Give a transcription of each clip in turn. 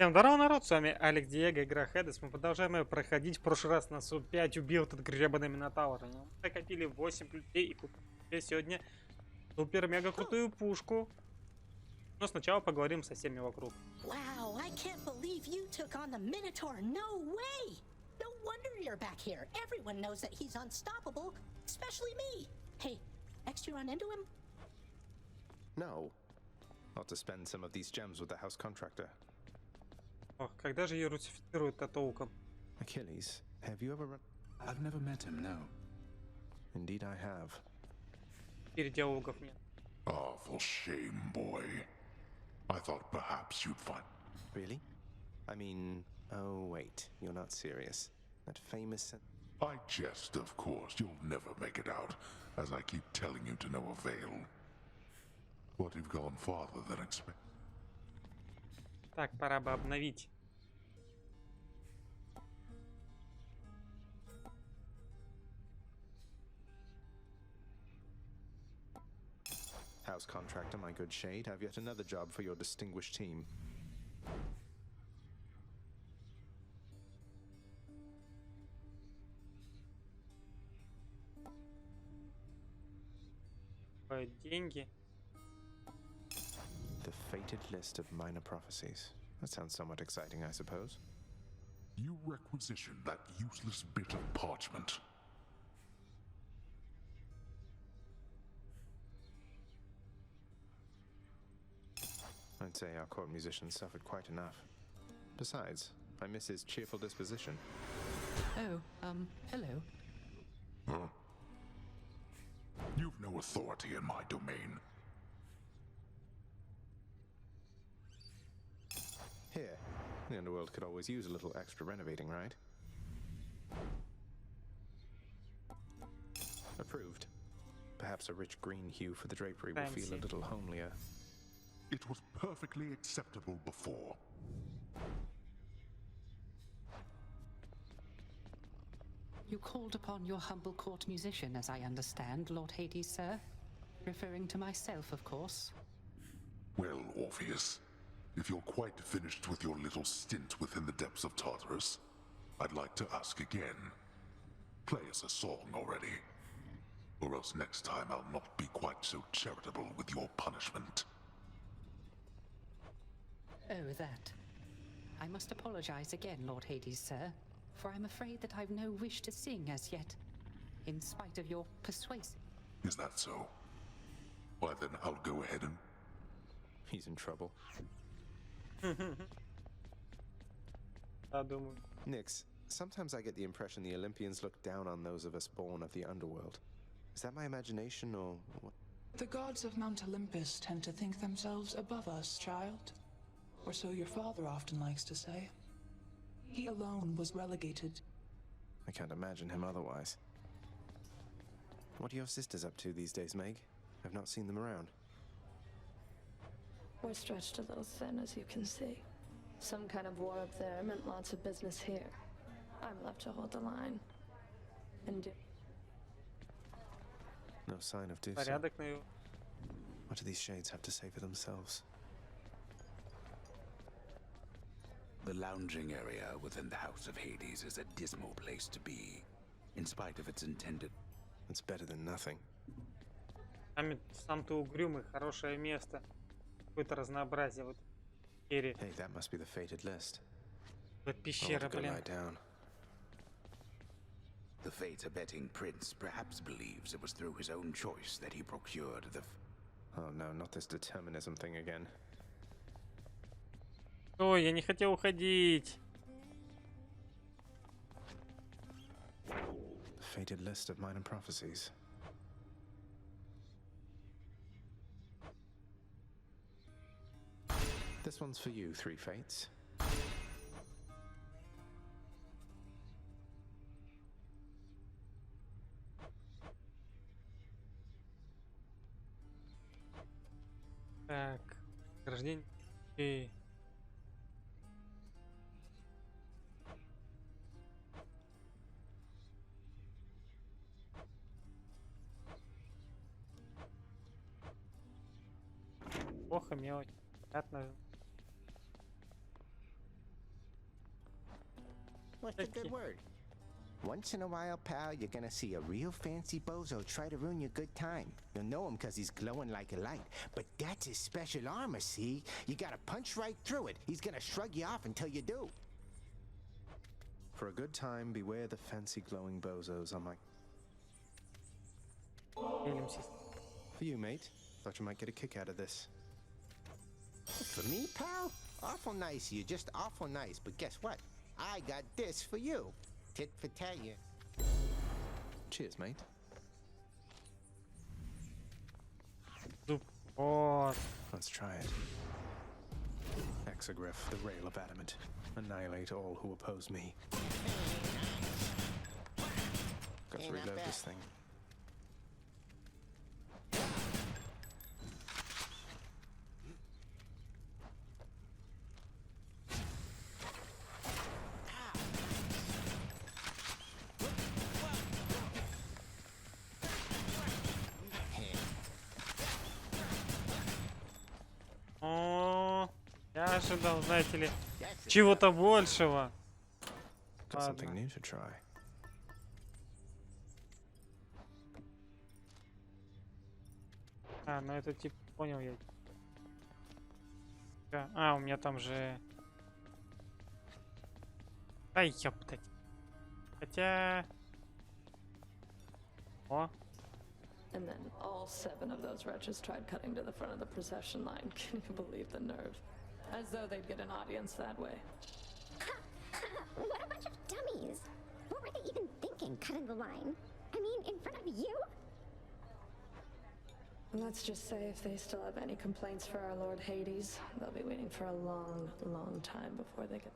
Всем здорово, народ, с вами Алекс Диего, игра Хедес. Мы продолжаем ее проходить. В прошлый раз нас опять убил этот гребаный Минотавр. Мы накопили 8 людей и купили себе сегодня супер-мега крутую пушку. Но сначала поговорим со всеми вокруг. Wow, I can't believe you took on the Minotaur. No way! No wonder you're back here. Everyone knows that he's unstoppable, especially me. Hey, next you run into him? No. Not to spend some of these gems with the house contractor. Ох, когда же ее русифицируют-то толком? Achilles, have you ever run? I've never met him, no. Indeed I have. Теперь диалогов нет. Awful shame, boy. I thought perhaps you'd find... Really? I mean, oh wait, you're not serious. That famous... I jest, of course. You'll never make it out, as I keep telling you to no avail. But you've gone farther than expected. Так, пора бы обновить. House contractor, my good shade, have yet another job for your distinguished team. Деньги. The fated list of minor prophecies. That sounds somewhat exciting, I suppose. You requisition that useless bit of parchment. I'd say our court musician suffered quite enough. Besides, I miss his cheerful disposition. Oh, hello. Huh? You've no authority in my domain. Here, the underworld could always use a little extra renovating, right? Approved. Perhaps a rich green hue for the drapery will feel a little homelier. It was perfectly acceptable before. You called upon your humble court musician, as I understand, Lord Hades, sir. Referring to myself, of course. Well, Orpheus, if you're quite finished with your little stint within the depths of Tartarus, I'd like to ask again. Play us a song already. Or else next time I'll not be quite so charitable with your punishment. Oh, that. I must apologize again, Lord Hades, sir, for I'm afraid that I've no wish to sing as yet, in spite of your persuasive... Is that so? Why then I'll go ahead and... He's in trouble. Nix, sometimes I get the impression the Olympians look down on those of us born of the underworld. Is that my imagination, or what? The gods of Mount Olympus tend to think themselves above us, child. Or so your father often likes to say. He alone was relegated. I can't imagine him otherwise. What are your sisters up to these days, Meg? I've not seen them around. We're stretched a little thin, as you can see. Some kind of war up there meant lots of business here. I'm left to hold the line. And do... No sign of Deuce. Порядок на его. What do these shades have to say for themselves? The lounging area within the House of Hades is a dismal place to be, in spite of its intended... It's better than nothing. Сам-то угрюмый, хорошее место. Какое-то разнообразие вот. Hey, that must be the fated list. Вот пещера, блин. The fate-abetting prince perhaps believes it was through his own choice that he procured the... Oh no, not this determinism thing again. Ой, я не хотел уходить. The fated list of minor prophecies. This one's for you, Three Fates. Так, рождение. Плохо, мелочь. Понятно. What's the good word? Once in a while, pal, you're gonna see a real fancy bozo try to ruin your good time. You'll know him because he's glowing like a light. But that's his special armor, see? You gotta punch right through it. He's gonna shrug you off until you do. For a good time, beware the fancy glowing bozos on my... Делимся. For you, mate. Thought you might get a kick out of this. For me, pal? Awful nice of you, just awful nice. But guess what? I got this for you. Tit for tat you. Cheers, mate. Вот. Let's try it. Exogryph, the rail of adamant. Annihilate all who oppose me. Got to reload this thing. О, я ожидал, знаете ли, чего-то большего. Got something Ладно. new to try. А, ну это типа, понял я. А, у меня там же... Ай, ёптать. Хотя... О, And then all 7 of those wretches tried cutting to the front of the procession line. Can you believe the nerve? As though they'd get an audience that way. What a bunch of dummies! What were they even thinking, cutting the line? I mean, in front of you? Let's just say if they still have any complaints for our Lord Hades, they'll be waiting for a long, long time before they get...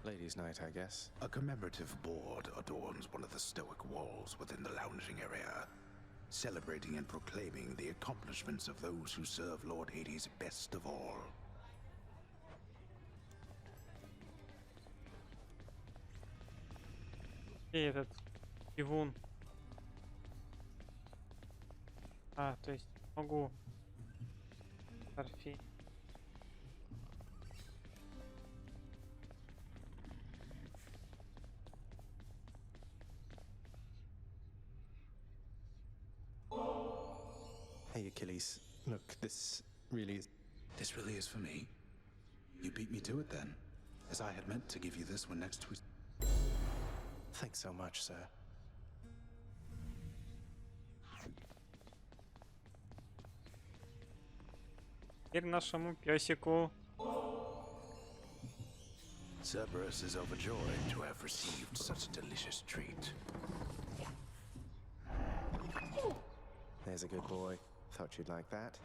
Ladies' night, I guess. A commemorative board adorns one of the stoic walls within the lounging area, celebrating and proclaiming the accomplishments of those who serve Lord Hades best of all. и этот пивун. А, то есть могу торфи. Hey, Achilles. Look, this really is... This really is for me? You beat me to it then, as I had meant to give you this when next we... Thanks so much, sir. Теперь нашему песику. Cerberus is overjoyed to have received such a delicious treat. There's a good boy. Thought you'd like that.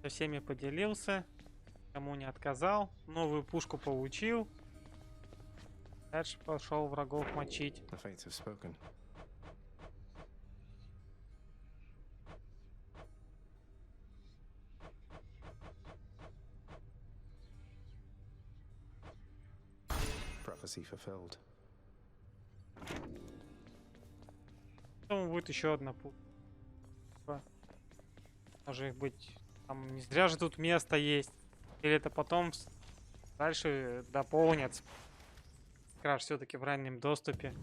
Со всеми поделился, кому не отказал, новую пушку получил. Дальше пошел врагов мочить. The fates have spoken. Prophecy fulfilled. Потом будет еще одна пушка. Может быть, там не зря же тут место есть. Или это потом дальше дополнят. Краш все-таки в раннем доступе.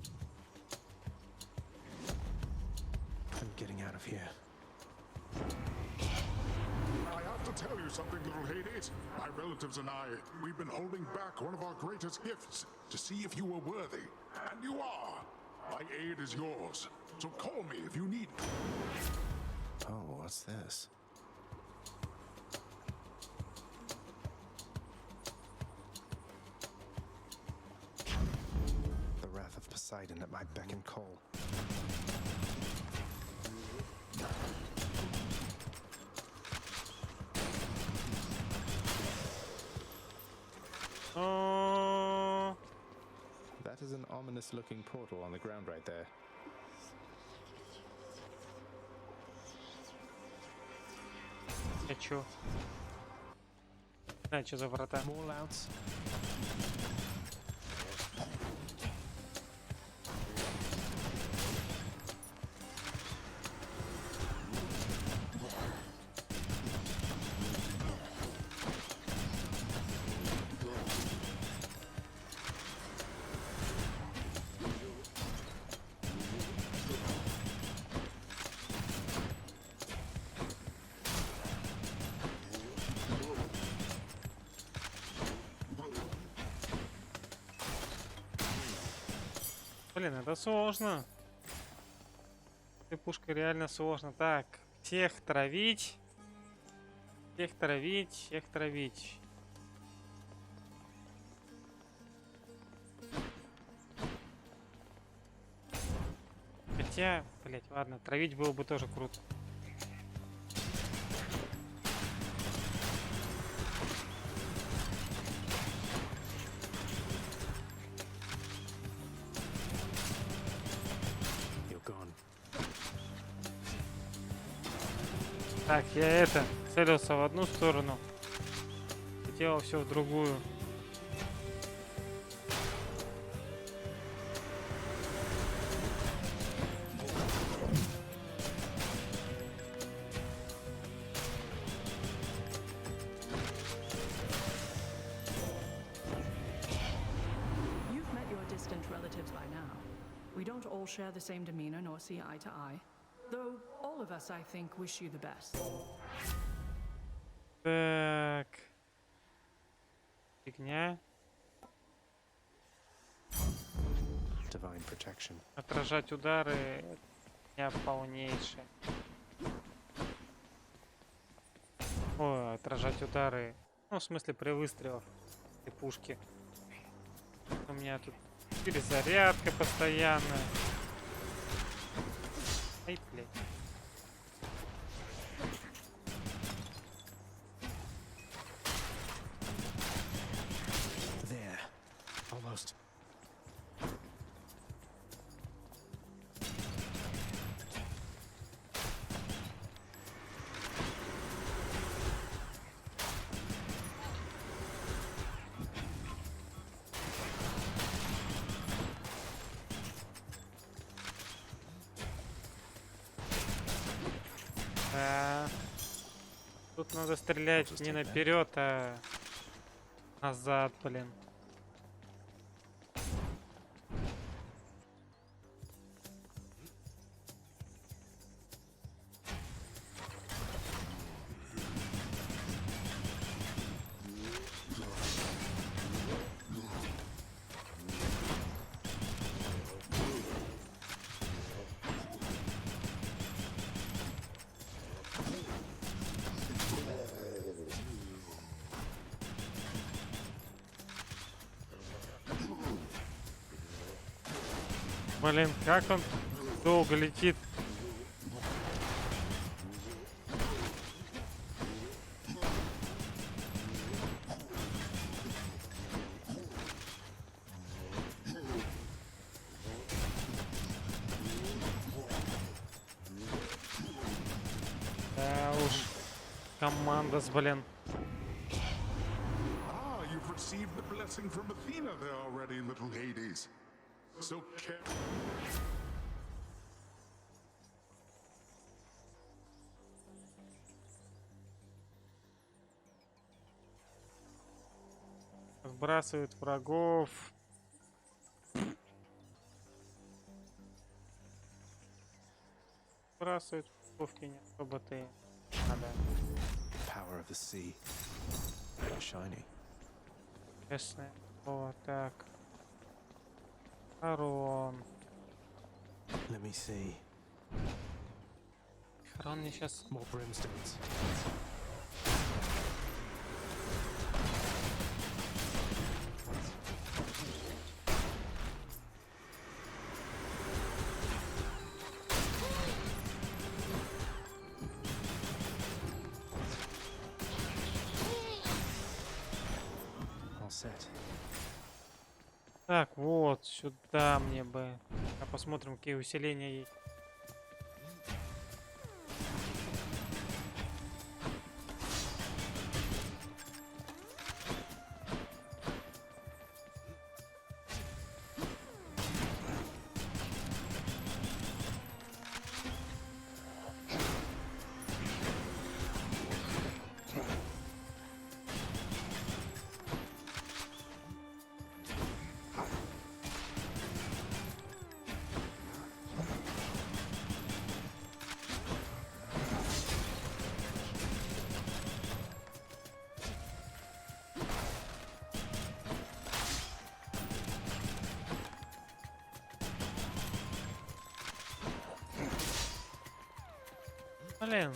I'm getting out of here. I have to tell you something, little Hades. My relatives and I, we've been holding back one of our greatest gifts to see if you were worthy. And you are. My aid is yours. So call me if you need me. Oh, what's this? The wrath of Poseidon at my beck and call. О, That is an ominous-looking portal on the ground right there. я чё? Не знаю, что за врата. More louds. Блин, это сложно. Этой пушкой реально сложно. Так, всех травить. Всех травить, всех травить. Хотя, блять, ладно, травить было бы тоже круто. Так, я это целился в одну сторону, хотел все в другую. You've met your distant relatives by now. We don't all share the same demeanor nor see eye to eye. Though all of us, I think, wish you the best. Так. Фигня. Divine protection. Отражать удары. Я полнейший. Ой, отражать удары. Ну, в смысле, при выстрелах и пушки. У меня тут перезарядка постоянная. Ай, блядь. There. Almost. Да. Тут надо стрелять не наперед, а назад, блин. Блин, как он долго летит. Да уж, команда с, блин. Ah, you've received the blessing from Athena there already, little Hades. So Сбрасывают врагов. Сбрасывают пушки, не особо-то надо. Power of the sea. Shiny. Честно. Вот так. Харон. Let me see. Харон мне сейчас... More brimstones. All set. Так, вот, сюда мне бы. А посмотрим, какие усиления есть. Блин.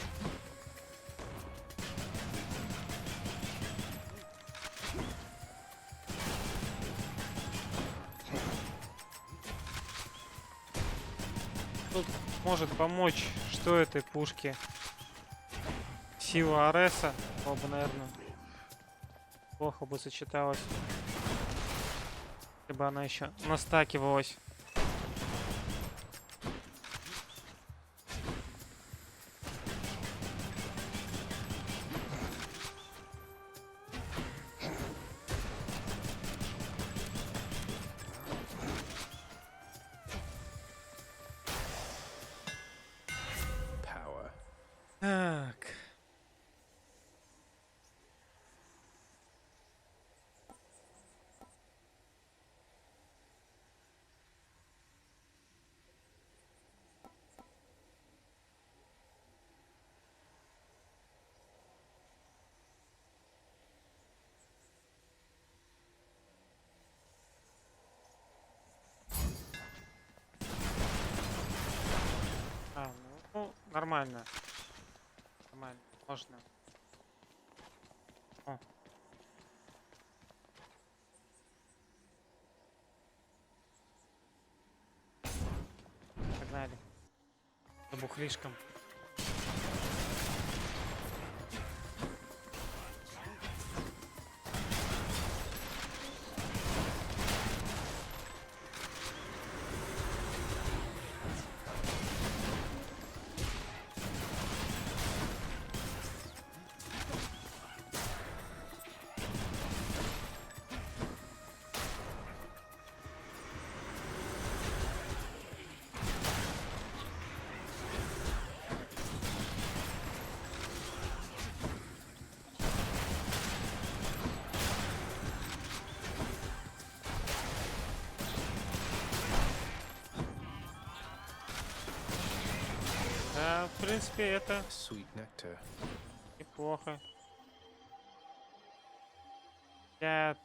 Тут может помочь, что этой пушке? Сила Ареса, бы, наверное, плохо бы сочеталась, если бы она еще настакивалась. Так. Ну, нормально. Нормально, можно. О. Погнали. За бухлишком. Да, в принципе, это неплохо. 5.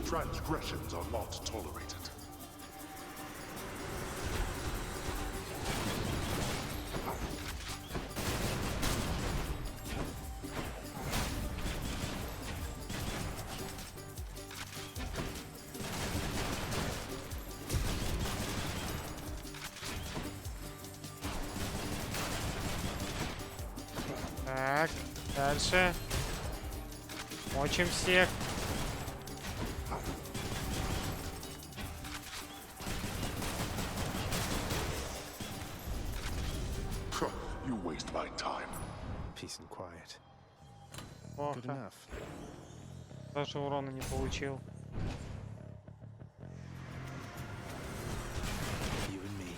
Transgressions are not tolerated. Так, дальше. Мочим всех. You waste my time. Peace and quiet. Good Плохо. enough. Даже урона не получил. You and me.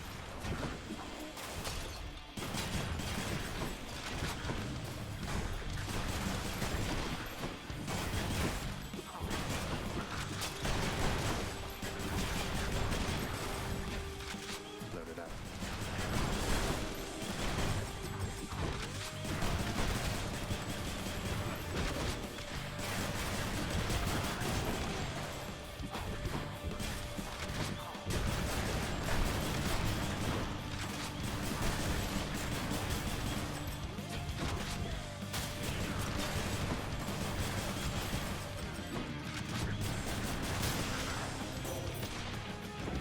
Load it up.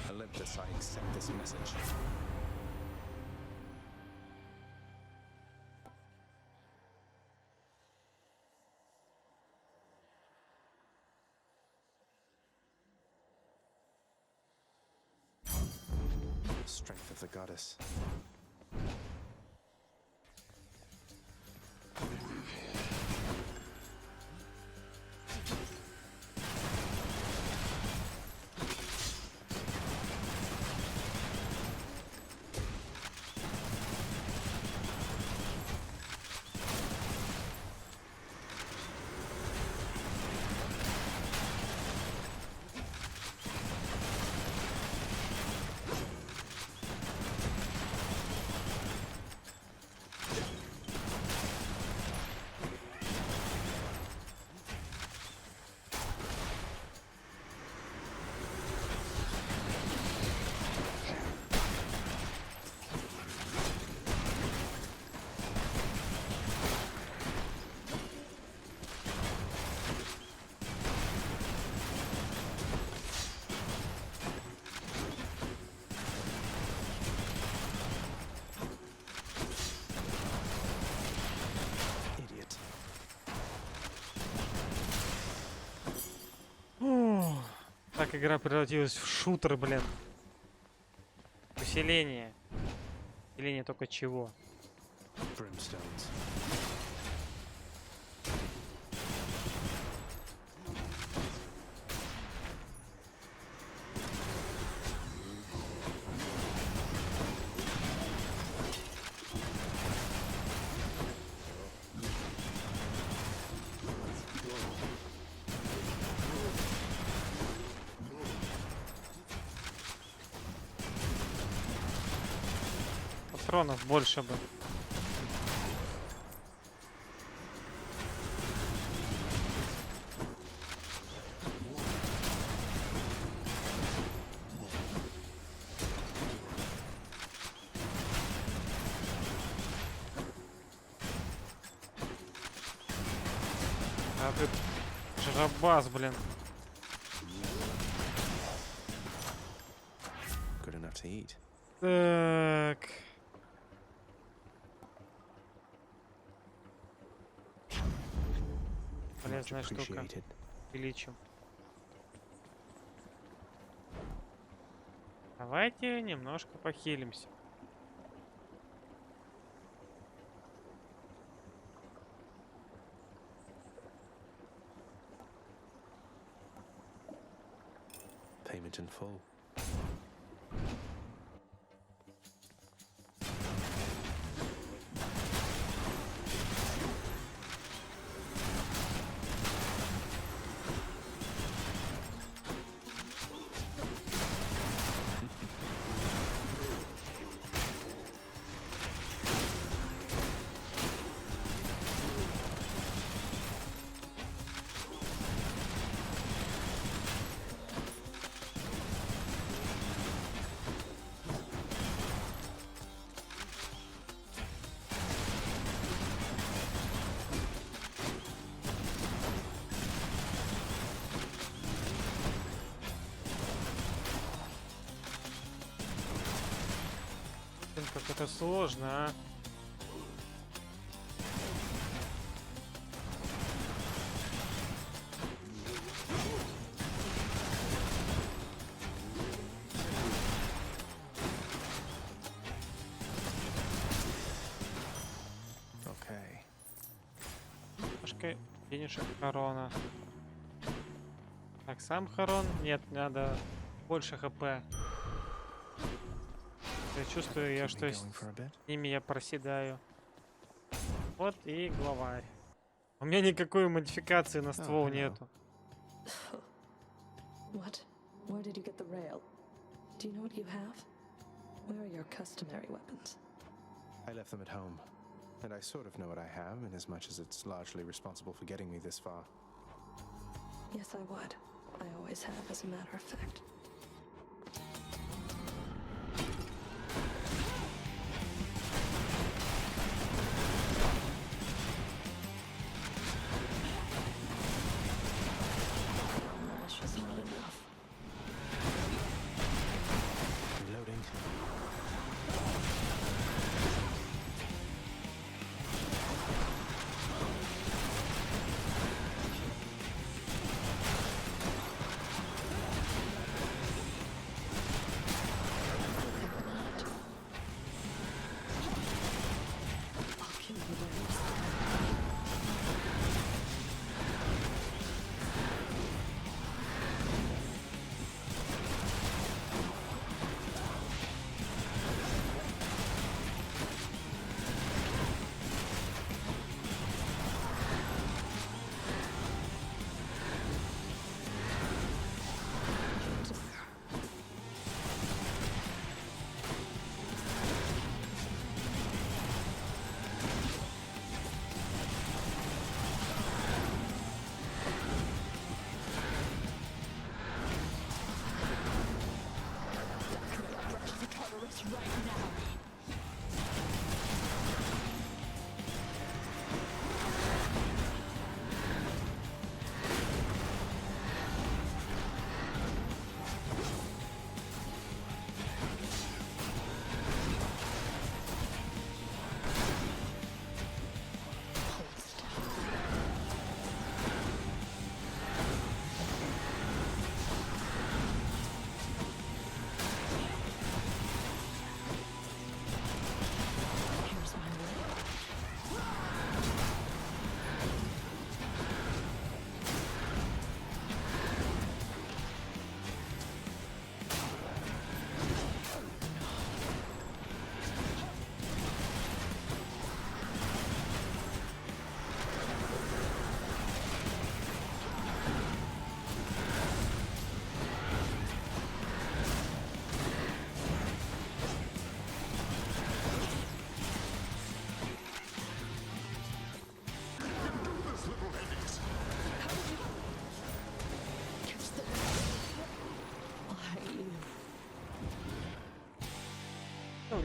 Olympus, I accept this message. Strength of the goddess. Как игра превратилась в шутер, блин. Усиление. Усиление только чего? Brimstones. Патронов больше бы. А ты жрабас, блин. Good enough to eat. Так. Полезная штука. Appreciated. Увеличим. Давайте немножко похилимся. Payment in full. Блин, как это сложно, а. Okay. Немножко денежек корона. Так, сам хорон? Нет, надо больше хп. Я чувствую, я что с ними я проседаю. Вот и главарь. У меня никакой модификации на ствол нету. What? Where did you get the rail? Do you know what you have? Where are your customary weapons? I left them at home, and I sort of know what I have, in as much as it's largely responsible for getting me this far. Yes, I would. I always have, as a matter of fact. That's just not enough. Reloading.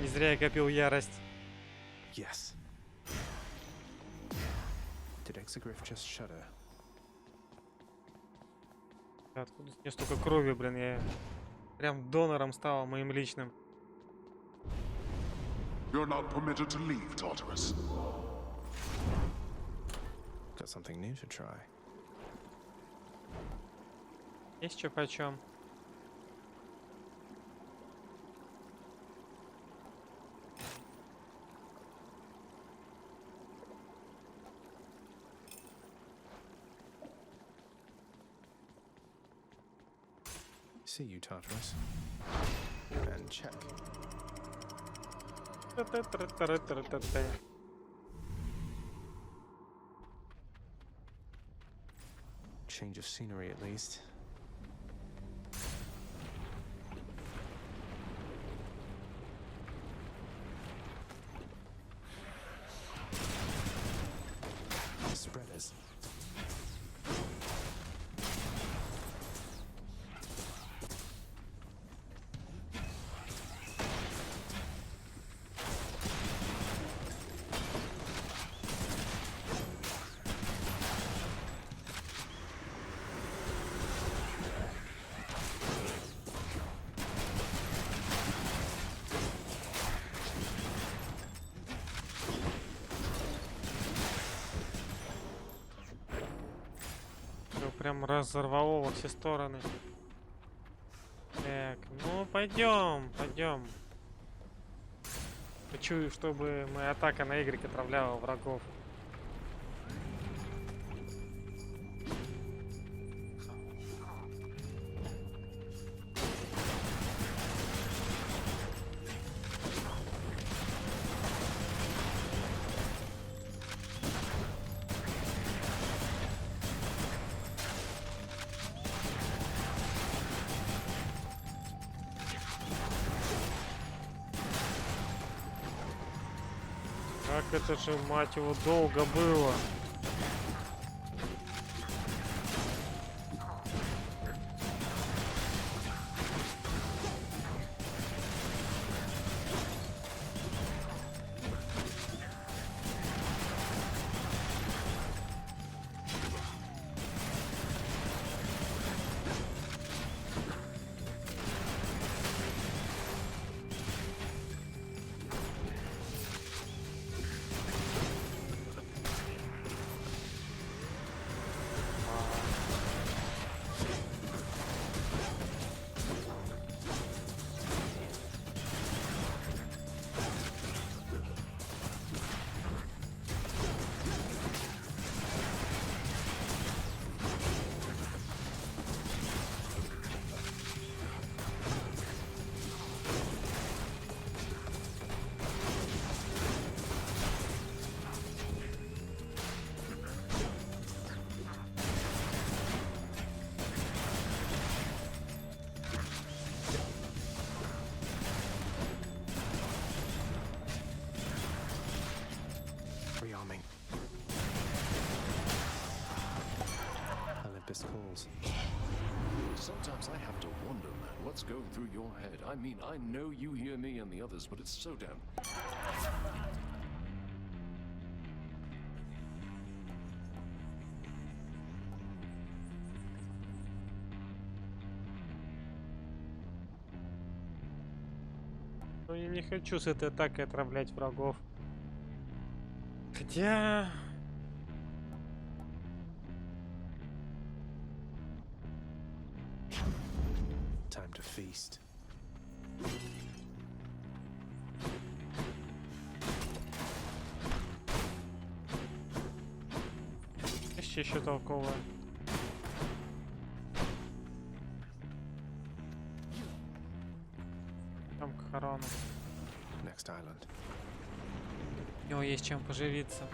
Не зря я копил ярость. Yes. Did Exegriff just shudder? Откуда мне столько крови, блин, я прям донором стал моим личным. You're not permitted to leave, Tartarus. Got something new to try. Есть чё почем. See you, Tartarus. And check. Та-та-та-та-та-та-та. Change of scenery, at least. Spreaders. Прям разорвало во все стороны. Так, ну пойдем, пойдем. Хочу, чтобы моя атака на Y отравляла врагов. Как это же, мать его, долго было. Rearming. Olympus calls. Sometimes I have to wonder, man, what's going through your head. I mean, I know you hear me and the others, but it's so damn... Но я не хочу с этой атакой отравлять врагов. Хотя... Time to feast. Еще толковая. Там к хорону. Next island. У него есть чем поживиться.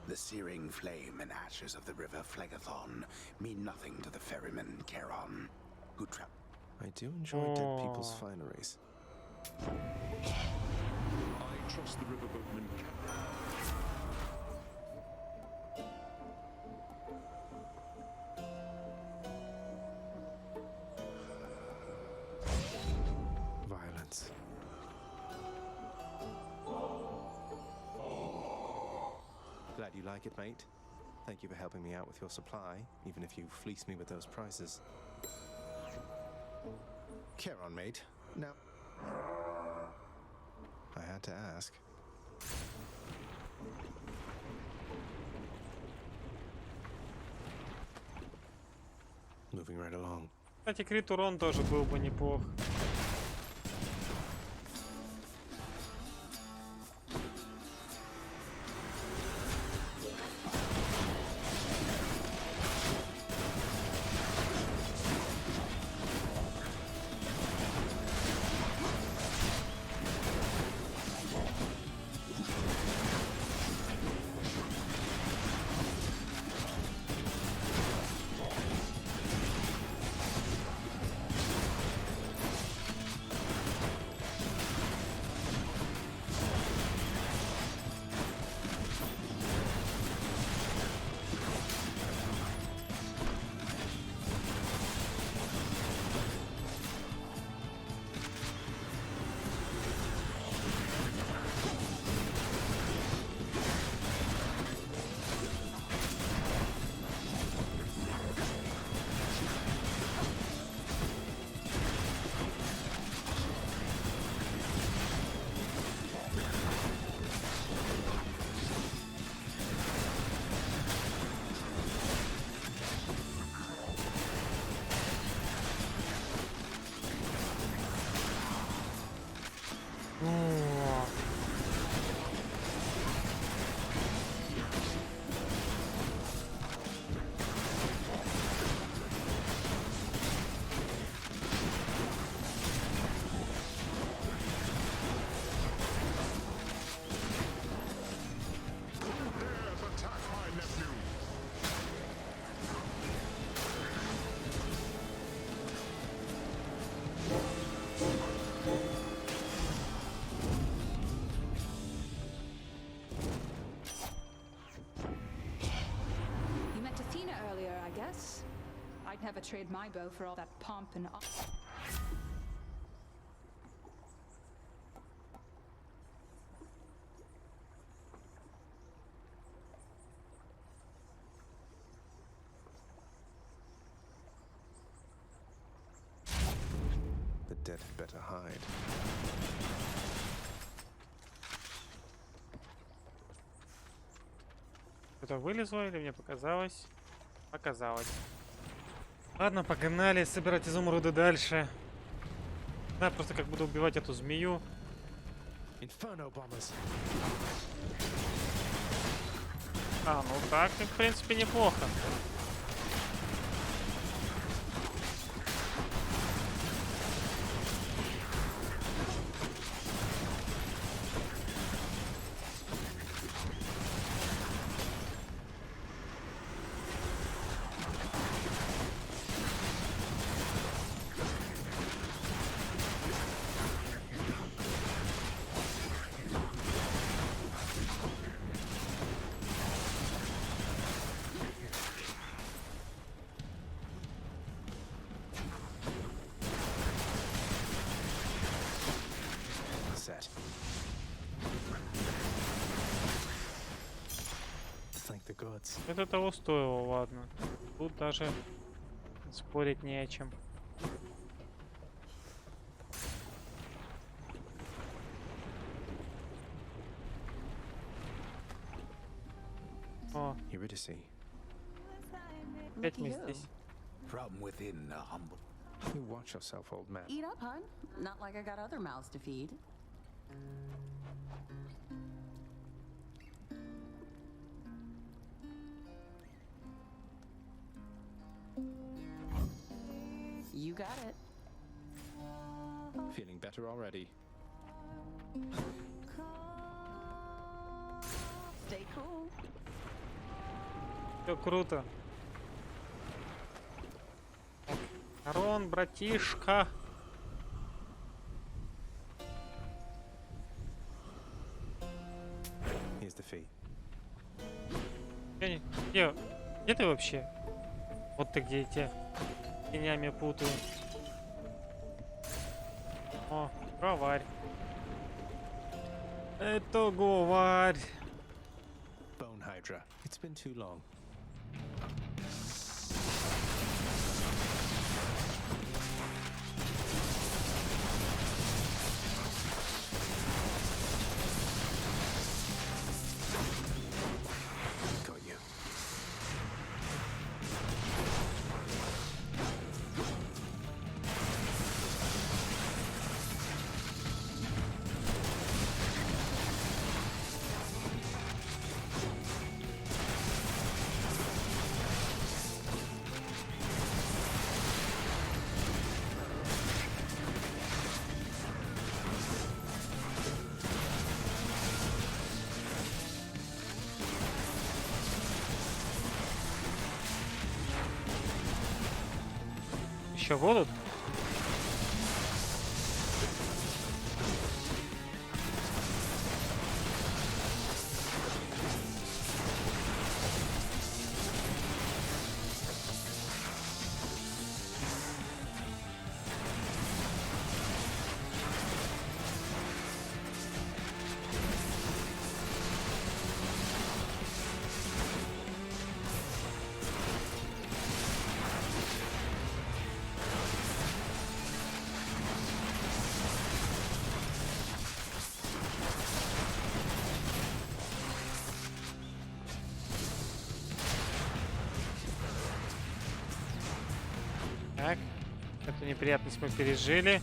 The searing flame and ashes of the river Phlegethon mean nothing to the ferryman Charon, who I do enjoy dead people's fineries. I trust the riverboatman. Glad you like it, mate. Thank you for helping me out with your supply, even if you fleece me with those prices. Care on, mate. Now, I had to ask. Moving right along. Кстати, крит урон тоже был бы неплох. I'd never trade my bow for all that pomp and... The dead had better hide. Что-то вылезло или мне показалось? Показалось. Ладно, погнали собирать изумруды дальше. Да, просто как буду убивать эту змею. А, ну так, в принципе, неплохо. Это того стоило, ладно. Тут даже спорить не о чем. О, опять мы здесь. From within a humble. You watch yourself, old man. Eat up, hun. Not like I got other mouths to feed. You got it. Feeling better already. Stay cool. Все круто. Рон, братишка. Here's the fee. Где ты вообще? Вот ты где те? Тенями путаю. О, главарь. Это главарь. Hydra. It's been too long. Got you. Еще будут? Так, эту неприятность мы пережили.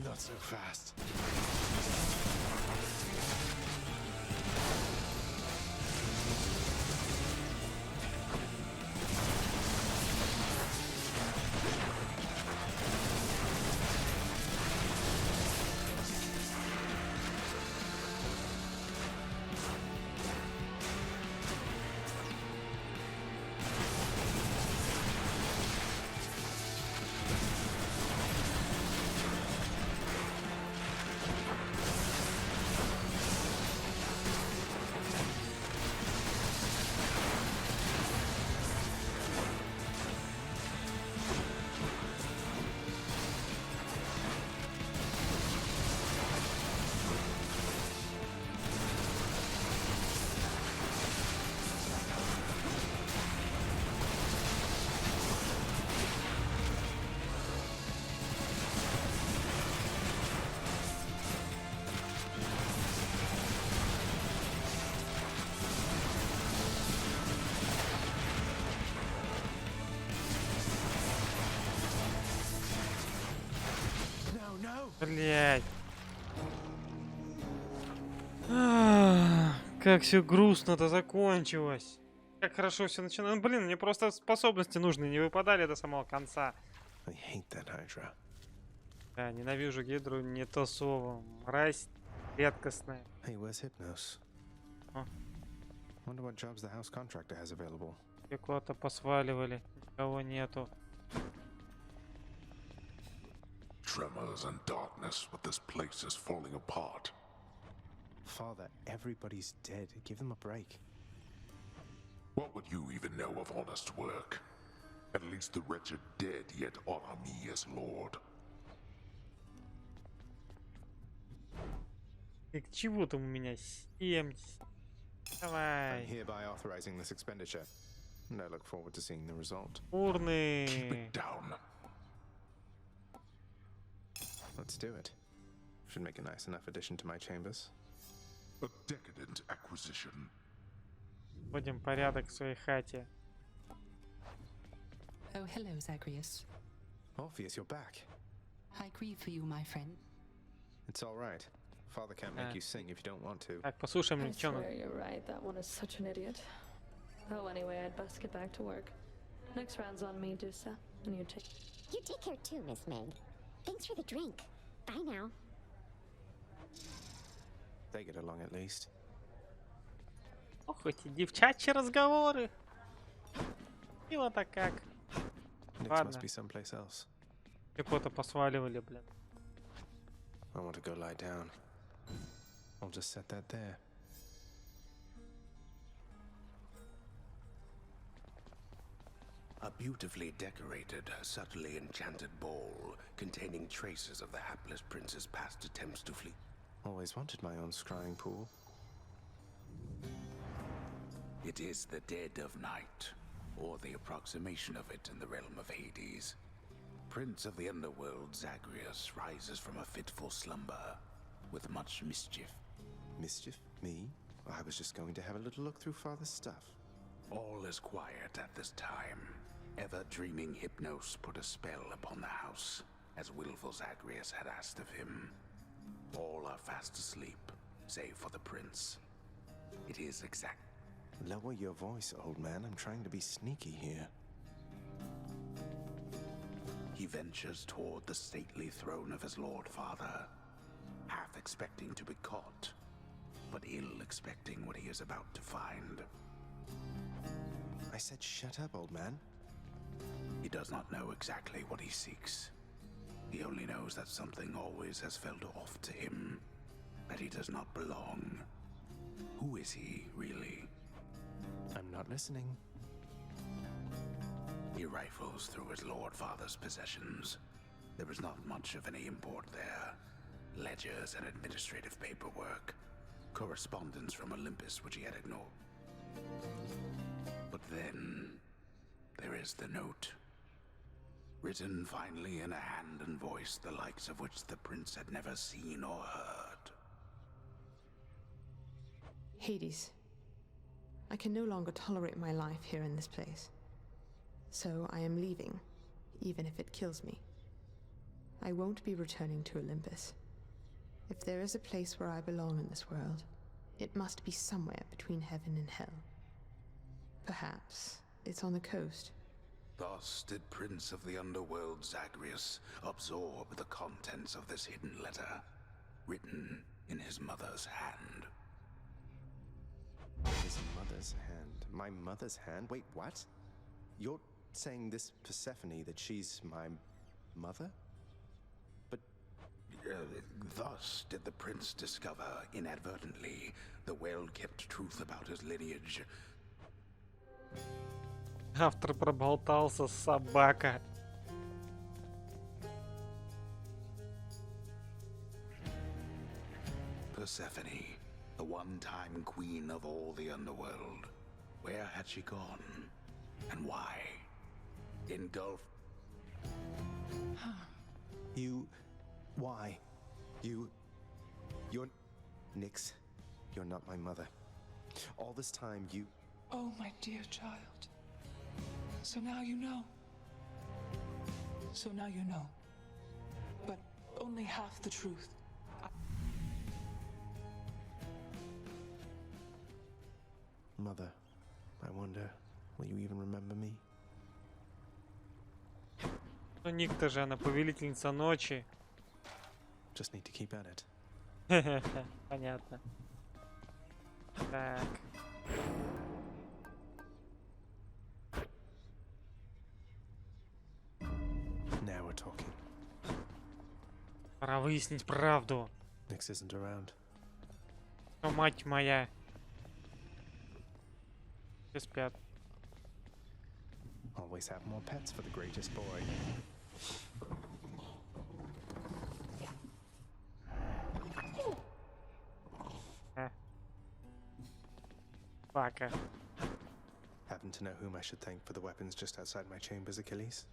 Not so fast. Блять. Как все грустно-то закончилось. Как хорошо все начиналось. Ну, блин, мне просто способности нужны не выпадали до самого конца. I hate that Hydra. Да, ненавижу Гидру, не то слово. Мразь редкостная. Hey, where's Hypnos? Huh? Wonder what jobs the house contractor has available. Все кого-то посваливали. Никого нету. Tremors and darkness, but this place is falling apart. Father, everybody's dead. Give them a break. What would you even know of honest work? At least the wretched dead yet honor me as lord. И к чему там у меня 70? Давай. I'm hereby authorizing this expenditure, and I look forward to seeing the result. Урны. Keep it down. Let's do it. Should make a nice enough addition to my chambers. A decadent acquisition. Вводим порядок в своей хате. Oh, hello, Zagreus. Orpheus, you're back. I grieve for you, my friend. It's all right. Father can't make you sing if you don't want to. Так, послушаем, I что swear you're right, that one is such an idiot. Oh, anyway, I'd best get back to work. Next round's on me, Dusa, and you take... You take care too, Miss Meg. Thanks for the drink. Bye now. They get along at least. Ох, эти девчачьи разговоры. И вот так как. Nix Ладно. must be someplace else. Чего-то посваливали, блин. I want to go lie down. I'll just set that there. A beautifully decorated, subtly enchanted ball containing traces of the hapless prince's past attempts to flee. Always wanted my own scrying pool. It is the dead of night, or the approximation of it in the realm of Hades. Prince of the underworld Zagreus rises from a fitful slumber with much mischief. Mischief? Me? I was just going to have a little look through father's stuff. All is quiet at this time. Ever-dreaming Hypnos put a spell upon the house, as willful Zagreus had asked of him. All are fast asleep, save for the prince. It is exact. Lower your voice, old man. I'm trying to be sneaky here. He ventures toward the stately throne of his lord father, half expecting to be caught, but ill expecting what he is about to find. I said shut up, old man. He does not know exactly what he seeks. He only knows that something always has felt off to him, that he does not belong. Who is he, really? I'm not listening. He rifles through his lord father's possessions. There is not much of any import there. Ledgers and administrative paperwork. Correspondence from Olympus which he had ignored. But then there is the note. Written finally in a hand and voice the likes of which the prince had never seen or heard. Hades, I can no longer tolerate my life here in this place. So I am leaving, even if it kills me. I won't be returning to Olympus. If there is a place where I belong in this world, it must be somewhere between heaven and hell. Perhaps it's on the coast. Thus did Prince of the Underworld Zagreus absorb the contents of this hidden letter, written in his mother's hand. His mother's hand? My mother's hand? Wait, what? You're saying this Persephone, that she's my mother? But thus did the prince discover, inadvertently, the well-kept truth about his lineage. Автор проболтался, собака. Persephone, the one-time queen of all the underworld. Where had she gone? And why? Engulfed. Why? You're... Nix, you're not my mother. All this time, you... Oh, my dear child. So now you know. So now you know. But only half the truth. Mother, I wonder, will you even remember me? Ну, Ник-то же она повелительница ночи. Just need to keep at it. Понятно. Так. Now we're talking. Пора выяснить правду. Nix isn't around. О, мать моя. Все спят. Always have more pets for the greatest boy. Пока. Happen to know whom I should thank for the weapons just outside my chambers, Achilles?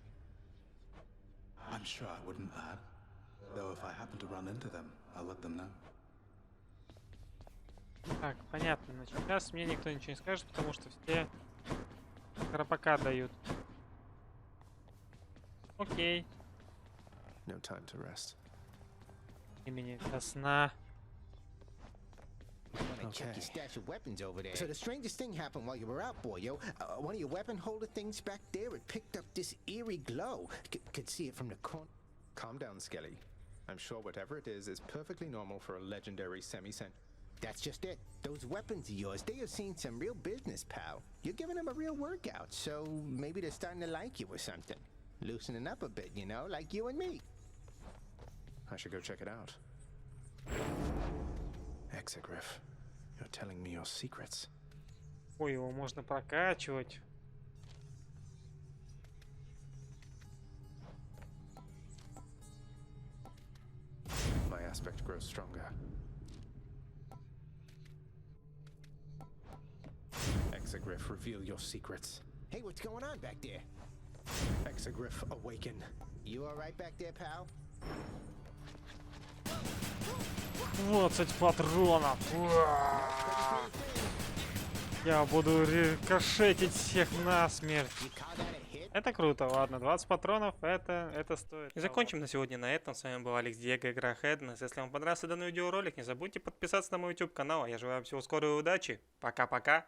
I'm sure I wouldn't, lad. Though if I happen to run into them, I'll let them know. Так, понятно. Значит, сейчас мне никто ничего не скажет, потому что все храпака дают. Окей. No time to rest. Имени до сна. Check your stash of weapons over there. So the strangest thing happened while you were out, boyo. One of your weapon holder things back there, it picked up this eerie glow. Could see it from the corner. Calm down, Skelly. I'm sure whatever it is perfectly normal for a legendary semi-cent. That's just it. Those weapons of yours, they have seen some real business, pal. You're giving them a real workout, so maybe they're starting to like you or something. Loosening up a bit, you know, like you and me. I should go check it out. Exegriff, you're telling me your secrets. Ой, его можно прокачивать. My aspect grows stronger. Exegriff, reveal your secrets. Hey, what's going on back there? Exegriff, awaken. You all right back there, pal? 20 патронов. Уа! Я буду рикошетить всех насмерть. Это круто, ладно, 20 патронов, это стоит. И закончим на сегодня на этом. С вами был Алекс Диего, игра Хэднес. Если вам понравился данный видеоролик, не забудьте подписаться на мой YouTube канал. Я желаю вам всего скорой удачи. Пока-пока.